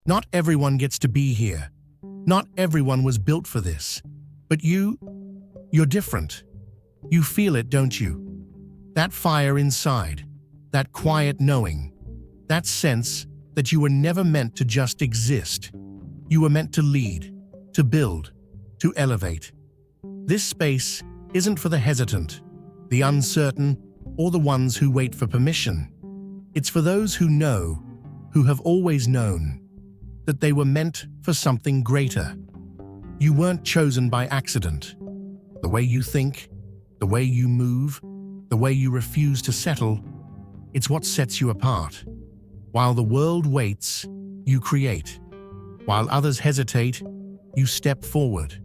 Not everyone gets to be here. Not everyone was built for this. But you're different. You feel it, don't you? That fire inside, that quiet knowing, that sense that you were never meant to just exist. You were meant to lead, to build, to elevate. This space isn't for the hesitant, the uncertain, or the ones who wait for permission. It's for those who know, who have always known, that they were meant for something greater. You weren't chosen by accident. The way you think, the way you move, the way you refuse to settle, it's what sets you apart. While the world waits, you create. While others hesitate, you step forward.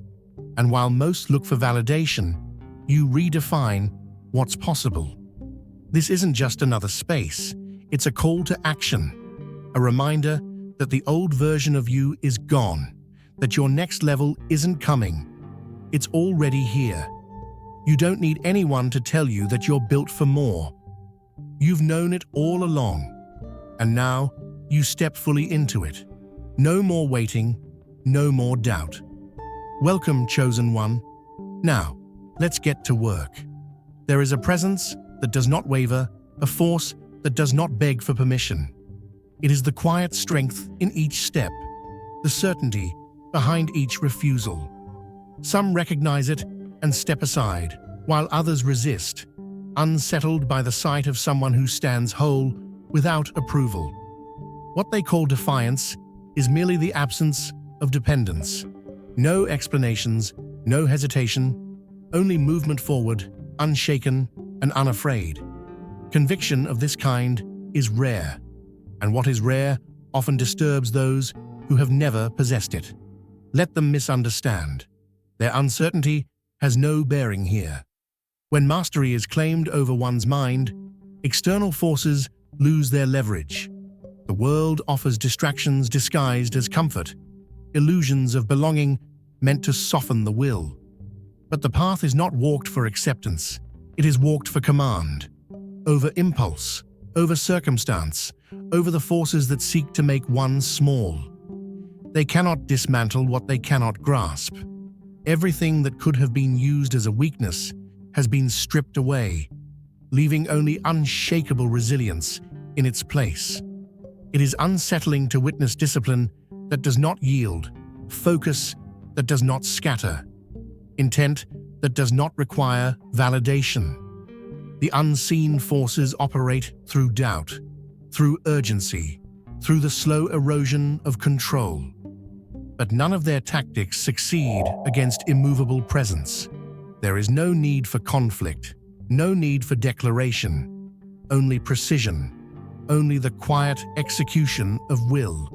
And while most look for validation, you redefine what's possible. This isn't just another space. It's a call to action, a reminder that the old version of you is gone, that your next level isn't coming. It's already here. You don't need anyone to tell you that you're built for more. You've known it all along, and now you step fully into it. No more waiting, no more doubt. Welcome, chosen one. Now, let's get to work. There is a presence that does not waver, a force that does not beg for permission. It is the quiet strength in each step, the certainty behind each refusal. Some recognize it and step aside, while others resist, unsettled by the sight of someone who stands whole without approval. What they call defiance is merely the absence of dependence. No explanations, no hesitation, only movement forward, unshaken and unafraid. Conviction of this kind is rare, and what is rare often disturbs those who have never possessed it. Let them misunderstand. Their uncertainty has no bearing here. When mastery is claimed over one's mind, external forces lose their leverage. The world offers distractions disguised as comfort, illusions of belonging meant to soften the will. But the path is not walked for acceptance. It is walked for command. Over impulse, over circumstance, over the forces that seek to make one small. They cannot dismantle what they cannot grasp. Everything that could have been used as a weakness has been stripped away, leaving only unshakable resilience in its place. It is unsettling to witness discipline that does not yield, focus that does not scatter, intent that does not require validation. The unseen forces operate through doubt, through urgency, through the slow erosion of control. But none of their tactics succeed against immovable presence. There is no need for conflict, no need for declaration, only precision, only the quiet execution of will.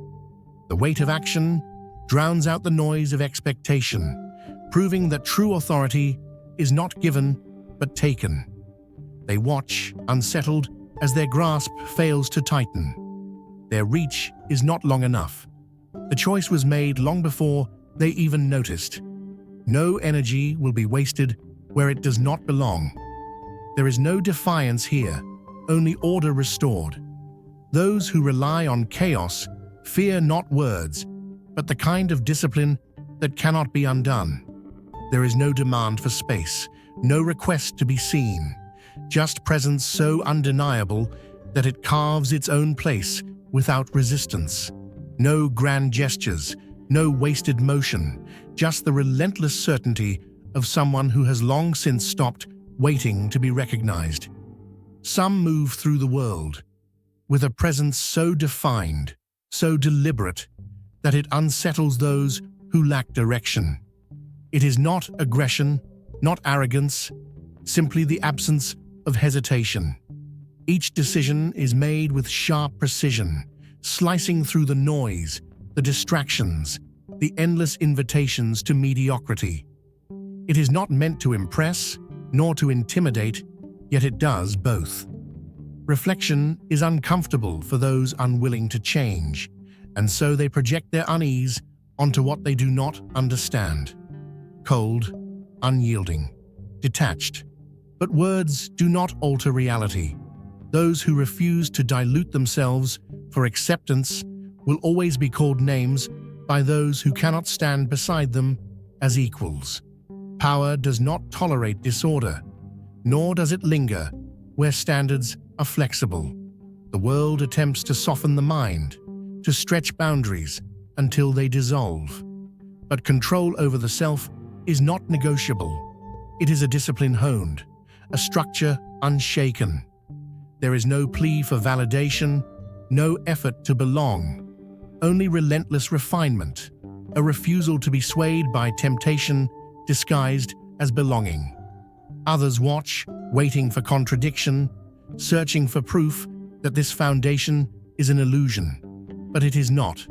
The weight of action drowns out the noise of expectation, proving that true authority is not given but taken. They watch, unsettled, as their grasp fails to tighten. Their reach is not long enough. The choice was made long before they even noticed. No energy will be wasted where it does not belong. There is no defiance here, only order restored. Those who rely on chaos fear not words, but the kind of discipline that cannot be undone. There is no demand for space, no request to be seen, just presence so undeniable that it carves its own place without resistance. No grand gestures, no wasted motion, just the relentless certainty of someone who has long since stopped waiting to be recognized. Some move through the world with a presence so defined, so deliberate, that it unsettles those who lack direction. It is not aggression, not arrogance, simply the absence of hesitation. Each decision is made with sharp precision, slicing through the noise, the distractions, the endless invitations to mediocrity. It is not meant to impress, nor to intimidate, yet it does both. Reflection is uncomfortable for those unwilling to change, and so they project their unease onto what they do not understand. Cold, unyielding, detached. But words do not alter reality. Those who refuse to dilute themselves for acceptance will always be called names by those who cannot stand beside them as equals. Power does not tolerate disorder, nor does it linger where standards are flexible. The world attempts to soften the mind, to stretch boundaries until they dissolve. But control over the self is not negotiable. It is a discipline honed, a structure unshaken. There is no plea for validation, no effort to belong, only relentless refinement, a refusal to be swayed by temptation disguised as belonging. Others watch, waiting for contradiction, searching for proof that this foundation is an illusion. But it is not.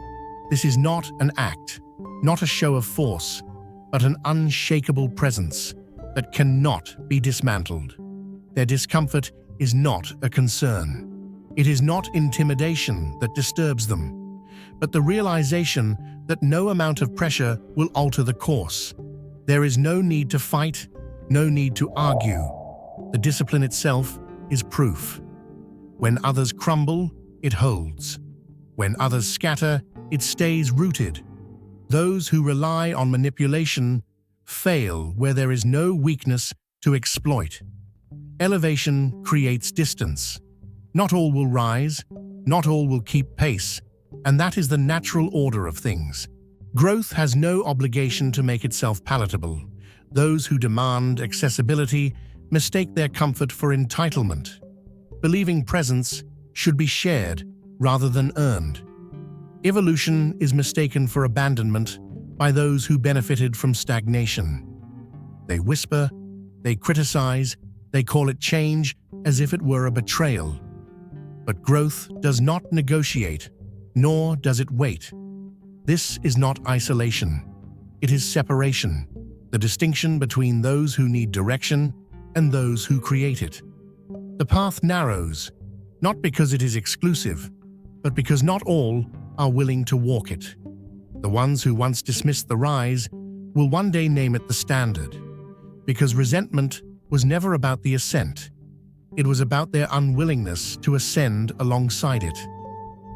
This is not an act, not a show of force, but an unshakable presence that cannot be dismantled. Their discomfort is not a concern. It is not intimidation that disturbs them, but the realization that no amount of pressure will alter the course. There is no need to fight, no need to argue. The discipline itself is proof. When others crumble, it holds. When others scatter, it stays rooted. Those who rely on manipulation fail where there is no weakness to exploit. Elevation creates distance. Not all will rise, not all will keep pace, and that is the natural order of things. Growth has no obligation to make itself palatable. Those who demand accessibility mistake their comfort for entitlement. Believing presence should be shared rather than earned. Evolution is mistaken for abandonment by those who benefited from stagnation. They whisper, they criticize, they call it change as if it were a betrayal. But growth does not negotiate, nor does it wait. This is not isolation. It is separation, the distinction between those who need direction and those who create it. The path narrows, not because it is exclusive, but because not all are willing to walk it. The ones who once dismissed the rise will one day name it the standard, because resentment was never about the ascent. It was about their unwillingness to ascend alongside it.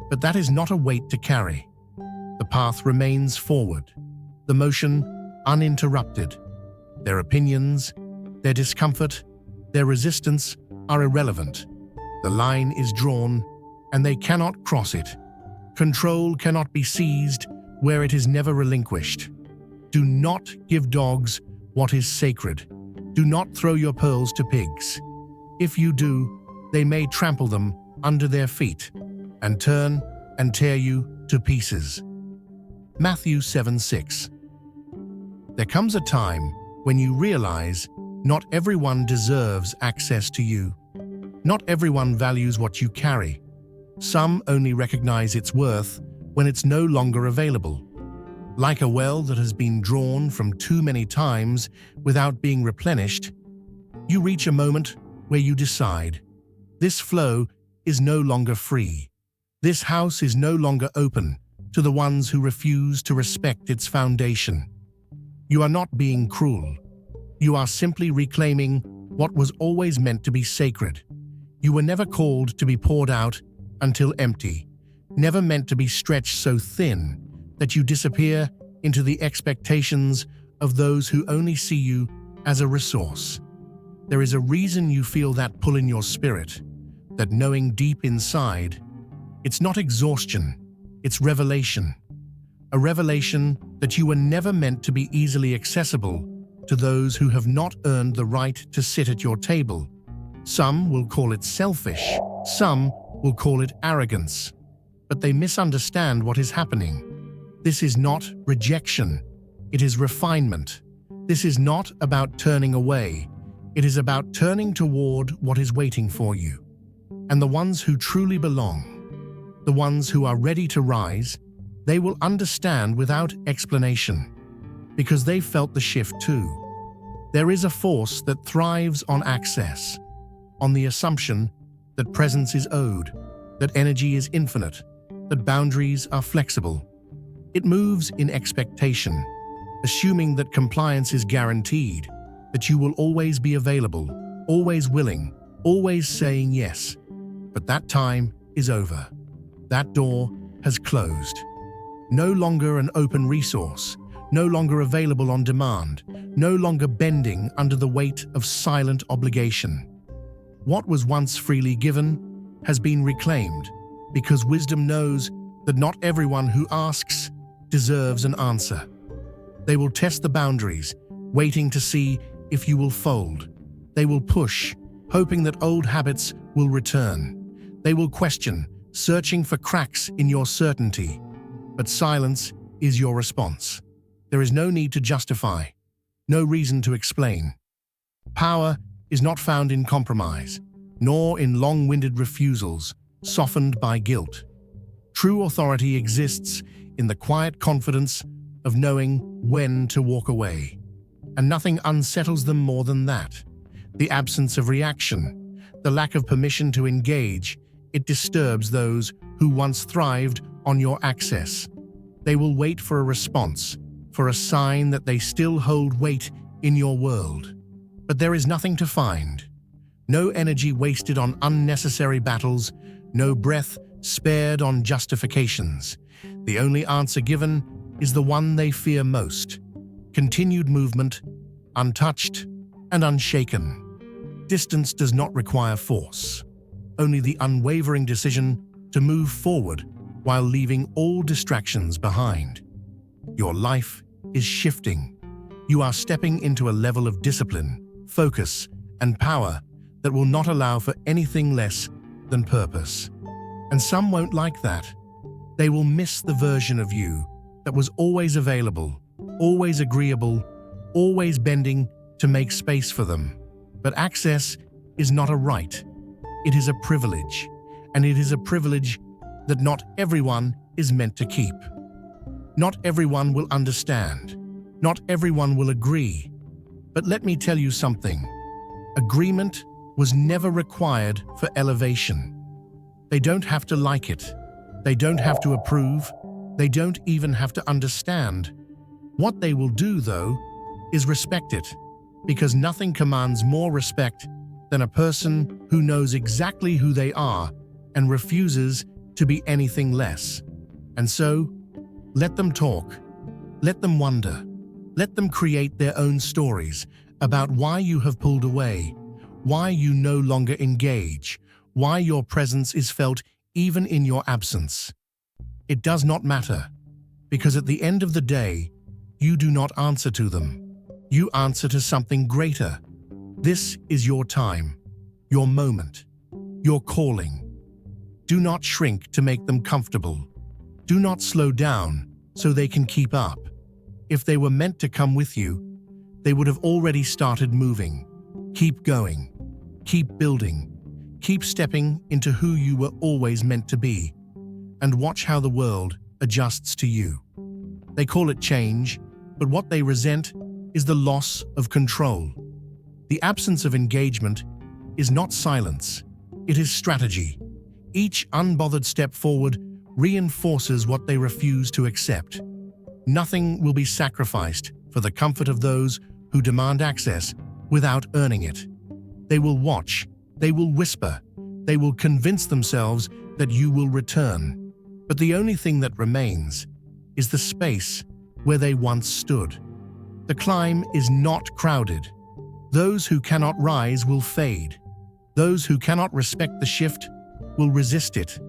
But that is not a weight to carry. The path remains forward, the motion uninterrupted. Their opinions, their discomfort, their resistance are irrelevant. The line is drawn, and they cannot cross it. Control cannot be seized where it is never relinquished. Do not give dogs what is sacred. Do not throw your pearls to pigs. If you do, they may trample them under their feet and turn and tear you to pieces. Matthew 7:6. There comes a time when you realize not everyone deserves access to you. Not everyone values what you carry. Some only recognize its worth when it's no longer available. Like a well that has been drawn from too many times without being replenished, you reach a moment where you decide, this flow is no longer free. This house is no longer open to the ones who refuse to respect its foundation. You are not being cruel. You are simply reclaiming what was always meant to be sacred. You were never called to be poured out until empty, never meant to be stretched so thin that you disappear into the expectations of those who only see you as a resource. There is a reason you feel that pull in your spirit, that knowing deep inside. It's not exhaustion, it's revelation. A revelation that you were never meant to be easily accessible to those who have not earned the right to sit at your table. Some will call it selfish, some will call it arrogance, but they misunderstand what is happening. This is not rejection, it is refinement. This is not about turning away, it is about turning toward what is waiting for you. And the ones who truly belong, the ones who are ready to rise, they will understand without explanation, because they felt the shift too. There is a force that thrives on access, on the assumption that presence is owed, that energy is infinite, that boundaries are flexible. It moves in expectation, assuming that compliance is guaranteed, that you will always be available, always willing, always saying yes. But that time is over. That door has closed. No longer an open resource, no longer available on demand, no longer bending under the weight of silent obligation. What was once freely given has been reclaimed, because wisdom knows that not everyone who asks deserves an answer. They will test the boundaries, waiting to see if you will fold. They will push, hoping that old habits will return. They will question, searching for cracks in your certainty. But silence is your response. There is no need to justify, no reason to explain. Power is not found in compromise, nor in long-winded refusals, softened by guilt. True authority exists in the quiet confidence of knowing when to walk away. And nothing unsettles them more than that. The absence of reaction, the lack of permission to engage, it disturbs those who once thrived on your access. They will wait for a response, for a sign that they still hold weight in your world. But there is nothing to find. No energy wasted on unnecessary battles, no breath spared on justifications. The only answer given is the one they fear most: continued movement, untouched and unshaken. Distance does not require force, only the unwavering decision to move forward while leaving all distractions behind. Your life is shifting. You are stepping into a level of discipline, focus, and power that will not allow for anything less than purpose. And some won't like that. They will miss the version of you that was always available, always agreeable, always bending to make space for them. But access is not a right. It is a privilege, and it is a privilege that not everyone is meant to keep. Not everyone will understand. Not everyone will agree. But let me tell you something. Agreement was never required for elevation. They don't have to like it. They don't have to approve. They don't even have to understand. What they will do, though, is respect it, because nothing commands more respect than a person who knows exactly who they are and refuses to be anything less. And so, let them talk. Let them wonder. Let them create their own stories about why you have pulled away, why you no longer engage, why your presence is felt even in your absence. It does not matter, because at the end of the day, you do not answer to them. You answer to something greater. This is your time, your moment, your calling. Do not shrink to make them comfortable. Do not slow down so they can keep up. If they were meant to come with you, they would have already started moving. Keep going. Keep building. Keep stepping into who you were always meant to be. And watch how the world adjusts to you. They call it change, but what they resent is the loss of control. The absence of engagement is not silence. It is strategy. Each unbothered step forward reinforces what they refuse to accept. Nothing will be sacrificed for the comfort of those who demand access without earning it. They will watch, they will whisper, they will convince themselves that you will return. But the only thing that remains is the space where they once stood. The climb is not crowded. Those who cannot rise will fade. Those who cannot respect the shift will resist it.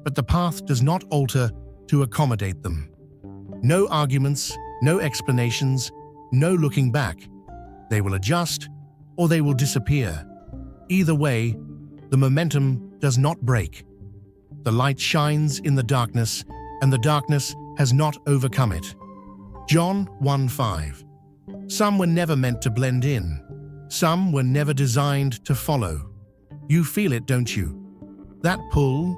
But the path does not alter to accommodate them. No arguments, no explanations, no looking back. They will adjust or they will disappear. Either way, the momentum does not break. The light shines in the darkness, and the darkness has not overcome it. John 1:5. Some were never meant to blend in. Some were never designed to follow. You feel it, don't you? That pull,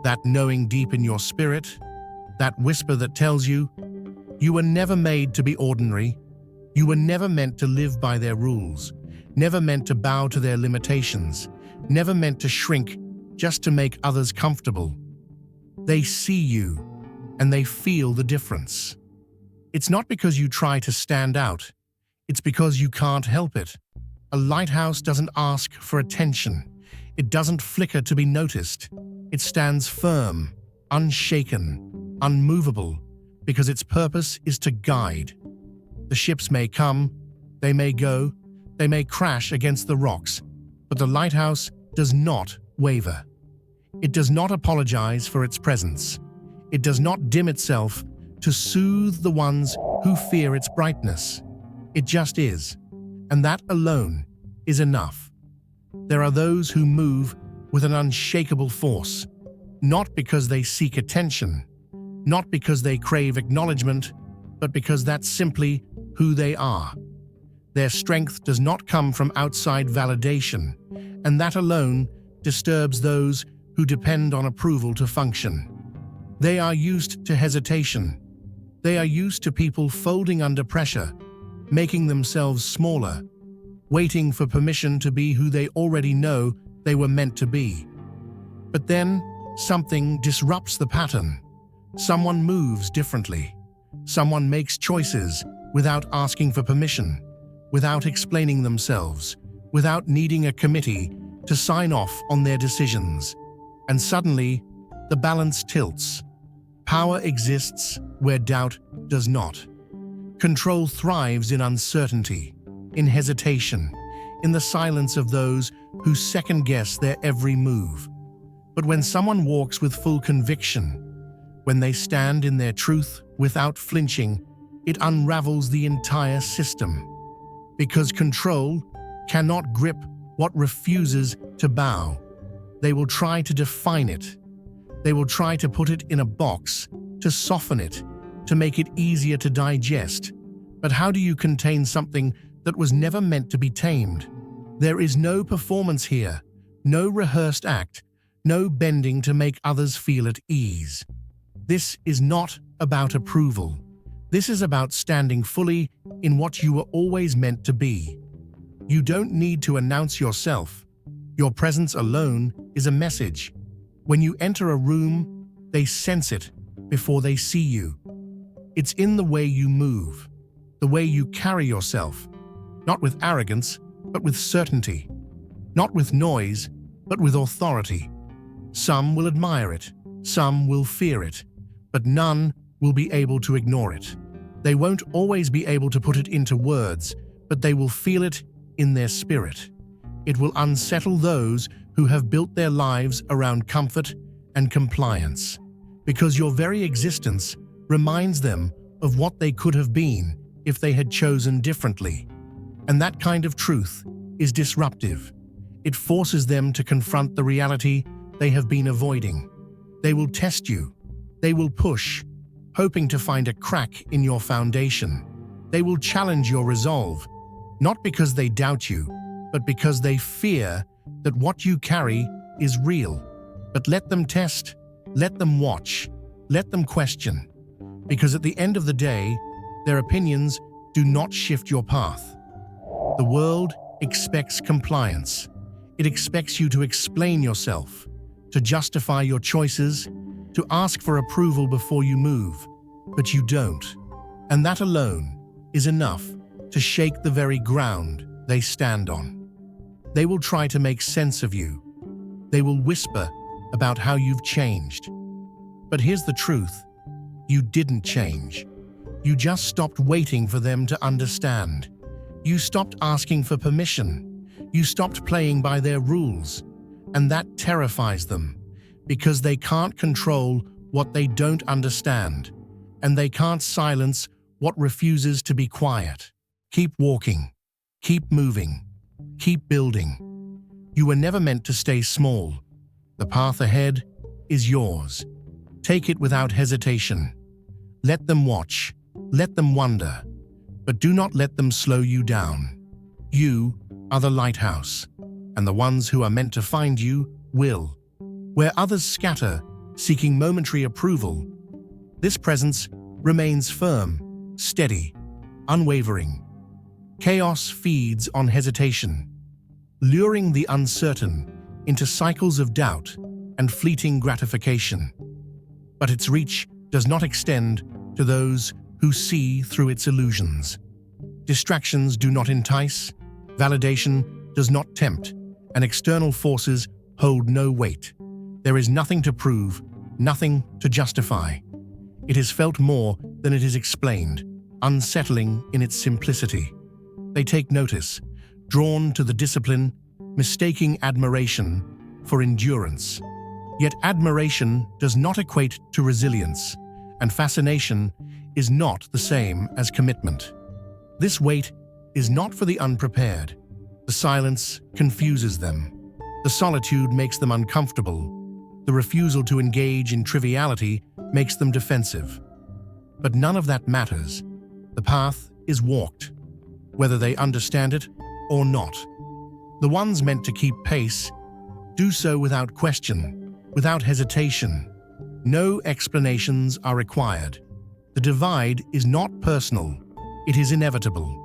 that knowing deep in your spirit, that whisper that tells you, you were never made to be ordinary. You were never meant to live by their rules, never meant to bow to their limitations, never meant to shrink just to make others comfortable. They see you, and they feel the difference. It's not because you try to stand out. It's because you can't help it. A lighthouse doesn't ask for attention. It doesn't flicker to be noticed. It stands firm, unshaken, unmovable, because its purpose is to guide. The ships may come, they may go, they may crash against the rocks, but the lighthouse does not waver. It does not apologize for its presence. It does not dim itself to soothe the ones who fear its brightness. It just is, and that alone is enough. There are those who move with an unshakable force, not because they seek attention, not because they crave acknowledgement, but because that's simply who they are. Their strength does not come from outside validation, and that alone disturbs those who depend on approval to function. They are used to hesitation. They are used to people folding under pressure, making themselves smaller, waiting for permission to be who they already know they were meant to be. But then, something disrupts the pattern. Someone moves differently. Someone makes choices without asking for permission, without explaining themselves, without needing a committee to sign off on their decisions. And suddenly, the balance tilts. Power exists where doubt does not. Control thrives in uncertainty, in hesitation, in the silence of those who second-guess their every move. But when someone walks with full conviction, when they stand in their truth without flinching, it unravels the entire system. Because control cannot grip what refuses to bow. They will try to define it. They will try to put it in a box, to soften it, to make it easier to digest. But how do you contain something that was never meant to be tamed? There is no performance here, no rehearsed act, no bending to make others feel at ease. This is not about approval. This is about standing fully in what you were always meant to be. You don't need to announce yourself. Your presence alone is a message. When you enter a room, they sense it before they see you. It's in the way you move, the way you carry yourself, not with arrogance, but with certainty, not with noise, but with authority. Some will admire it, some will fear it, but none will be able to ignore it. They won't always be able to put it into words, but they will feel it in their spirit. It will unsettle those who have built their lives around comfort and compliance, because your very existence reminds them of what they could have been if they had chosen differently. And that kind of truth is disruptive. It forces them to confront the reality they have been avoiding. They will test you. They will push, hoping to find a crack in your foundation. They will challenge your resolve, not because they doubt you, but because they fear that what you carry is real. But let them test, let them watch, let them question, because at the end of the day, their opinions do not shift your path. The world expects compliance. It expects you to explain yourself, to justify your choices, to ask for approval before you move, but you don't. And that alone is enough to shake the very ground they stand on. They will try to make sense of you. They will whisper about how you've changed. But here's the truth. You didn't change. You just stopped waiting for them to understand. You stopped asking for permission. You stopped playing by their rules. And that terrifies them, because they can't control what they don't understand, and they can't silence what refuses to be quiet. Keep walking. Keep moving. Keep building. You were never meant to stay small. The path ahead is yours. Take it without hesitation. Let them watch. Let them wonder. But do not let them slow you down. You are the lighthouse, and the ones who are meant to find you will. Where others scatter, seeking momentary approval, this presence remains firm, steady, unwavering. Chaos feeds on hesitation, luring the uncertain into cycles of doubt and fleeting gratification. But its reach does not extend to those who see through its illusions. Distractions do not entice, validation does not tempt, and external forces hold no weight. There is nothing to prove, nothing to justify. It is felt more than it is explained, unsettling in its simplicity. They take notice, drawn to the discipline, mistaking admiration for endurance. Yet admiration does not equate to resilience, and fascination is not the same as commitment. This wait is not for the unprepared. The silence confuses them. The solitude makes them uncomfortable. The refusal to engage in triviality makes them defensive. But none of that matters. The path is walked, whether they understand it or not. The ones meant to keep pace do so without question, without hesitation. No explanations are required. The divide is not personal, it is inevitable.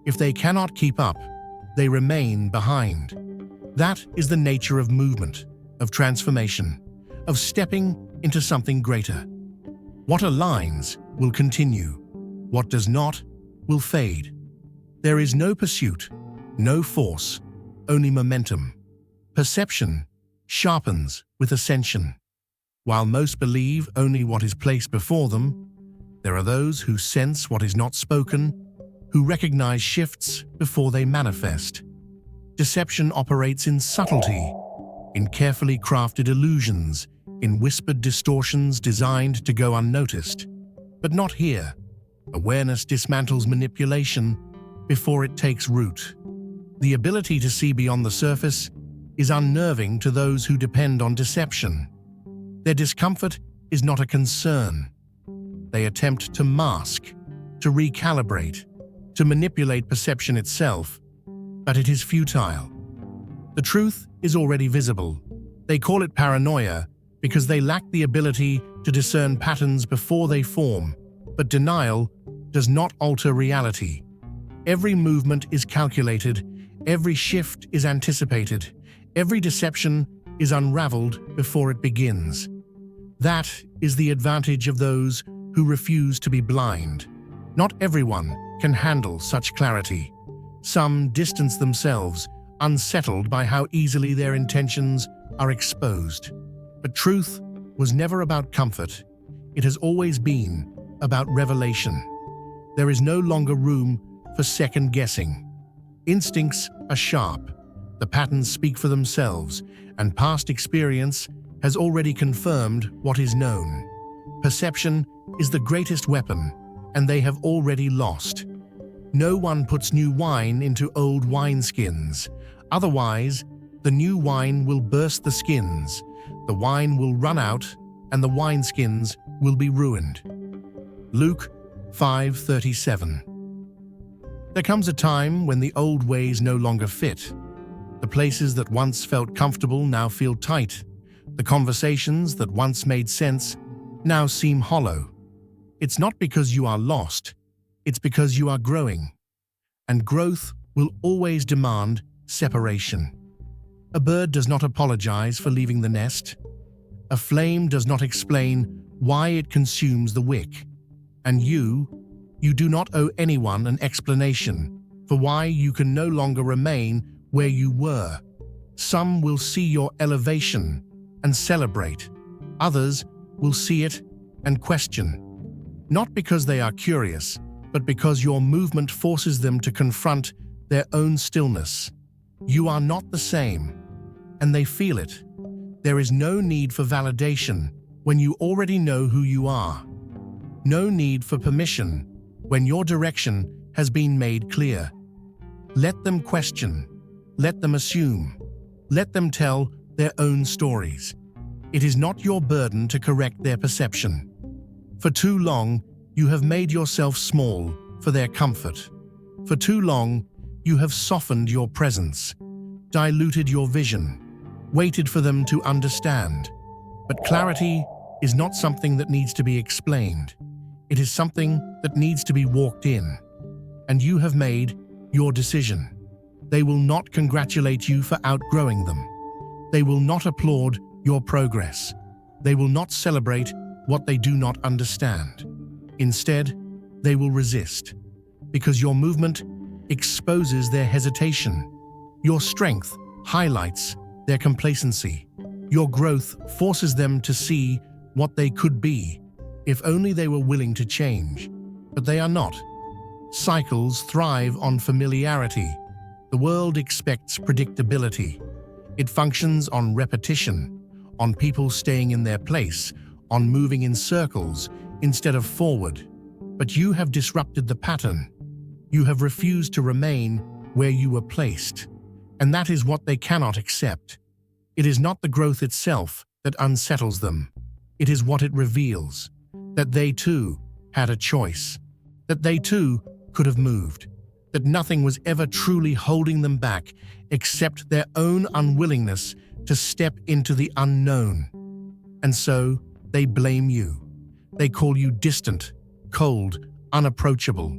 If they cannot keep up, they remain behind. That is the nature of movement, of transformation, of stepping into something greater. What aligns will continue. What does not will fade. There is no pursuit, no force, only momentum. Perception sharpens with ascension. While most believe only what is placed before them, there are those who sense what is not spoken, who recognize shifts before they manifest. Deception operates in subtlety, in carefully crafted illusions, in whispered distortions designed to go unnoticed. But not here. Awareness dismantles manipulation before it takes root. The ability to see beyond the surface is unnerving to those who depend on deception. Their discomfort is not a concern. They attempt to mask, to recalibrate, to manipulate perception itself, but it is futile. The truth is already visible. They call it paranoia because they lack the ability to discern patterns before they form, but denial does not alter reality. Every movement is calculated, every shift is anticipated, every deception is unraveled before it begins. That is the advantage of those who refuse to be blind. Not everyone can handle such clarity. Some distance themselves, unsettled by how easily their intentions are exposed. But truth was never about comfort. It has always been about revelation. There is no longer room for second guessing. Instincts are sharp. The patterns speak for themselves, and past experience has already confirmed what is known. Perception is the greatest weapon, and they have already lost. No one puts new wine into old wineskins. Otherwise, the new wine will burst the skins, the wine will run out, and the wineskins will be ruined. Luke 5:37. There comes a time when the old ways no longer fit. The places that once felt comfortable now feel tight. The conversations that once made sense now seem hollow. It's not because you are lost, it's because you are growing. And growth will always demand separation. A bird does not apologize for leaving the nest. A flame does not explain why it consumes the wick. And you do not owe anyone an explanation for why you can no longer remain where you were. Some will see your elevation and celebrate. Others will see it and question. Not because they are curious, but because your movement forces them to confront their own stillness. You are not the same, and they feel it. There is no need for validation when you already know who you are. No need for permission when your direction has been made clear. Let them question. Let them assume. Let them tell their own stories. It is not your burden to correct their perception. For too long, you have made yourself small for their comfort. For too long, you have softened your presence, diluted your vision, waited for them to understand. But clarity is not something that needs to be explained. It is something that needs to be walked in. And you have made your decision. They will not congratulate you for outgrowing them. They will not applaud your progress. They will not celebrate what they do not understand. Instead, they will resist, because your movement exposes their hesitation. Your strength highlights their complacency. Your growth forces them to see what they could be. If only they were willing to change. But they are not. Cycles thrive on familiarity. The world expects predictability. It functions on repetition, on people staying in their place, on moving in circles instead of forward. But you have disrupted the pattern. You have refused to remain where you were placed. And that is what they cannot accept. It is not the growth itself that unsettles them. It is what it reveals. That they too had a choice. That they too could have moved. That nothing was ever truly holding them back except their own unwillingness to step into the unknown. And so they blame you. They call you distant, cold, unapproachable.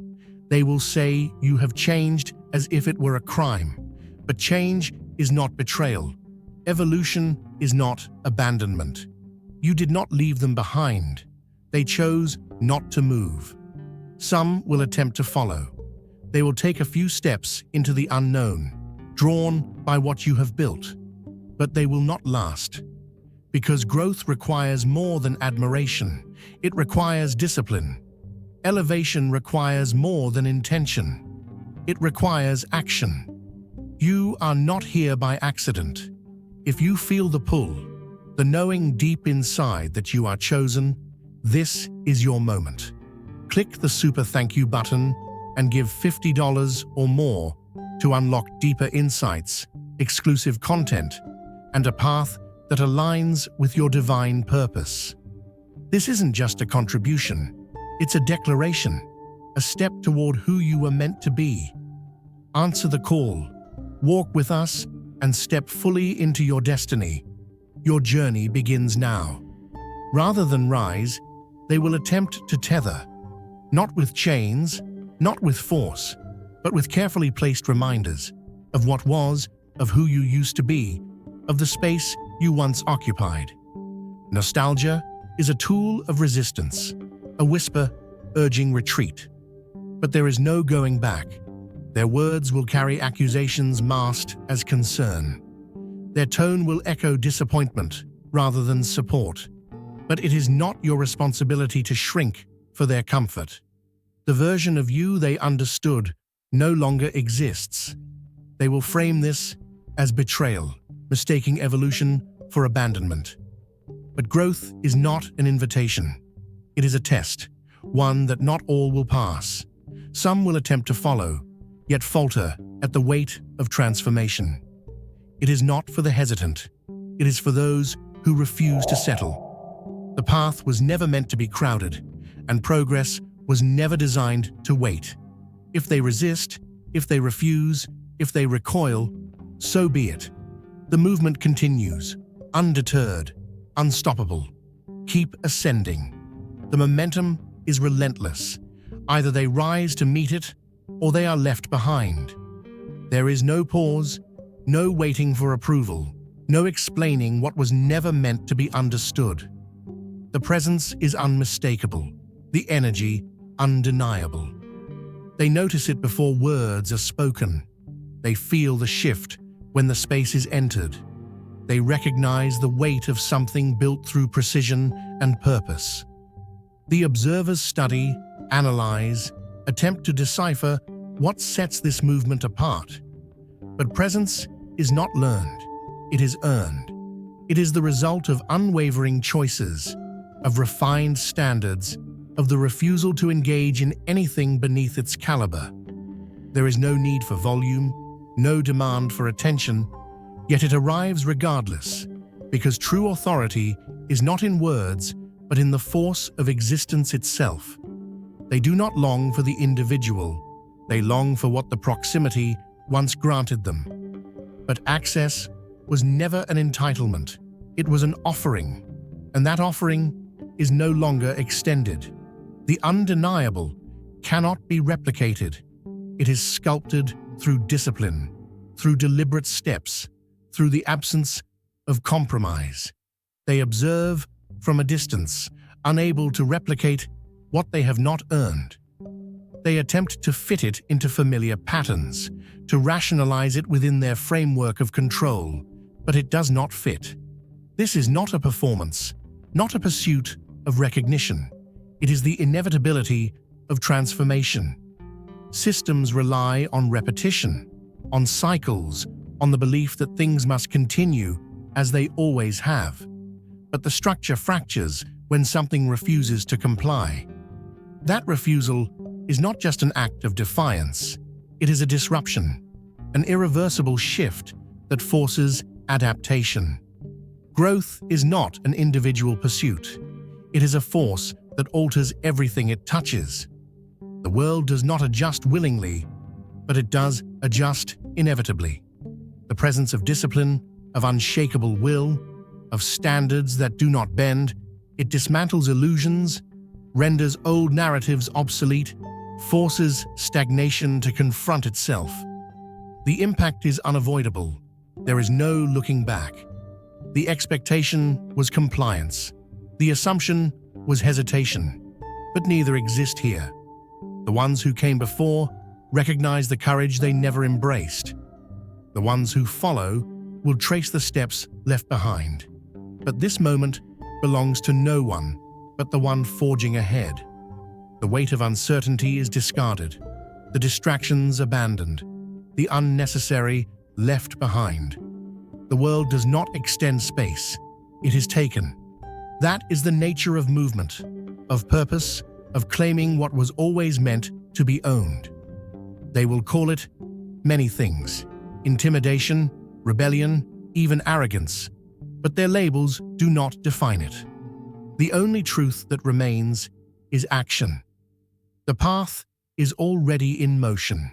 They will say you have changed as if it were a crime. But change is not betrayal. Evolution is not abandonment. You did not leave them behind. They chose not to move. Some will attempt to follow. They will take a few steps into the unknown, drawn by what you have built. But they will not last. Because growth requires more than admiration. It requires discipline. Elevation requires more than intention. It requires action. You are not here by accident. If you feel the pull, the knowing deep inside that you are chosen, this is your moment. Click the super thank you button and give $50 or more to unlock deeper insights, exclusive content, and a path that aligns with your divine purpose. This isn't just a contribution, it's a declaration, a step toward who you were meant to be. Answer the call, walk with us, and step fully into your destiny. Your journey begins now. Rather than rise, they will attempt to tether, not with chains, not with force, but with carefully placed reminders of what was, of who you used to be, of the space you once occupied. Nostalgia is a tool of resistance, a whisper urging retreat. But there is no going back. Their words will carry accusations masked as concern. Their tone will echo disappointment rather than support. But it is not your responsibility to shrink for their comfort. The version of you they understood no longer exists. They will frame this as betrayal, mistaking evolution for abandonment. But growth is not an invitation. It is a test, one that not all will pass. Some will attempt to follow, yet falter at the weight of transformation. It is not for the hesitant. It is for those who refuse to settle. The path was never meant to be crowded, and progress was never designed to wait. If they resist, if they refuse, if they recoil, so be it. The movement continues, undeterred, unstoppable. Keep ascending. The momentum is relentless. Either they rise to meet it, or they are left behind. There is no pause, no waiting for approval, no explaining what was never meant to be understood. The presence is unmistakable, the energy undeniable. They notice it before words are spoken. They feel the shift when the space is entered. They recognize the weight of something built through precision and purpose. The observers study, analyze, attempt to decipher what sets this movement apart. But presence is not learned, it is earned. It is the result of unwavering choices, of refined standards, of the refusal to engage in anything beneath its caliber. There is no need for volume, no demand for attention, yet it arrives regardless, because true authority is not in words, but in the force of existence itself. They do not long for the individual, they long for what the proximity once granted them. But access was never an entitlement, it was an offering, and that offering is no longer extended. The undeniable cannot be replicated. It is sculpted through discipline, through deliberate steps, through the absence of compromise. They observe from a distance, unable to replicate what they have not earned. They attempt to fit it into familiar patterns, to rationalize it within their framework of control, but it does not fit. This is not a performance, not a pursuit of recognition. It is the inevitability of transformation. Systems rely on repetition, on cycles, on the belief that things must continue as they always have. But the structure fractures when something refuses to comply. That refusal is not just an act of defiance, it is a disruption, an irreversible shift that forces adaptation. Growth is not an individual pursuit. It is a force that alters everything it touches. The world does not adjust willingly, but it does adjust inevitably. The presence of discipline, of unshakable will, of standards that do not bend, it dismantles illusions, renders old narratives obsolete, forces stagnation to confront itself. The impact is unavoidable. There is no looking back. The expectation was compliance. The assumption was hesitation. But neither exist here. The ones who came before recognize the courage they never embraced. The ones who follow will trace the steps left behind. But this moment belongs to no one but the one forging ahead. The weight of uncertainty is discarded, the distractions abandoned, the unnecessary left behind. The world does not extend space, it is taken. That is the nature of movement, of purpose, of claiming what was always meant to be owned. They will call it many things: intimidation, rebellion, even arrogance. But their labels do not define it. The only truth that remains is action. The path is already in motion,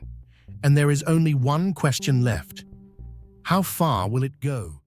and there is only one question left: how far will it go?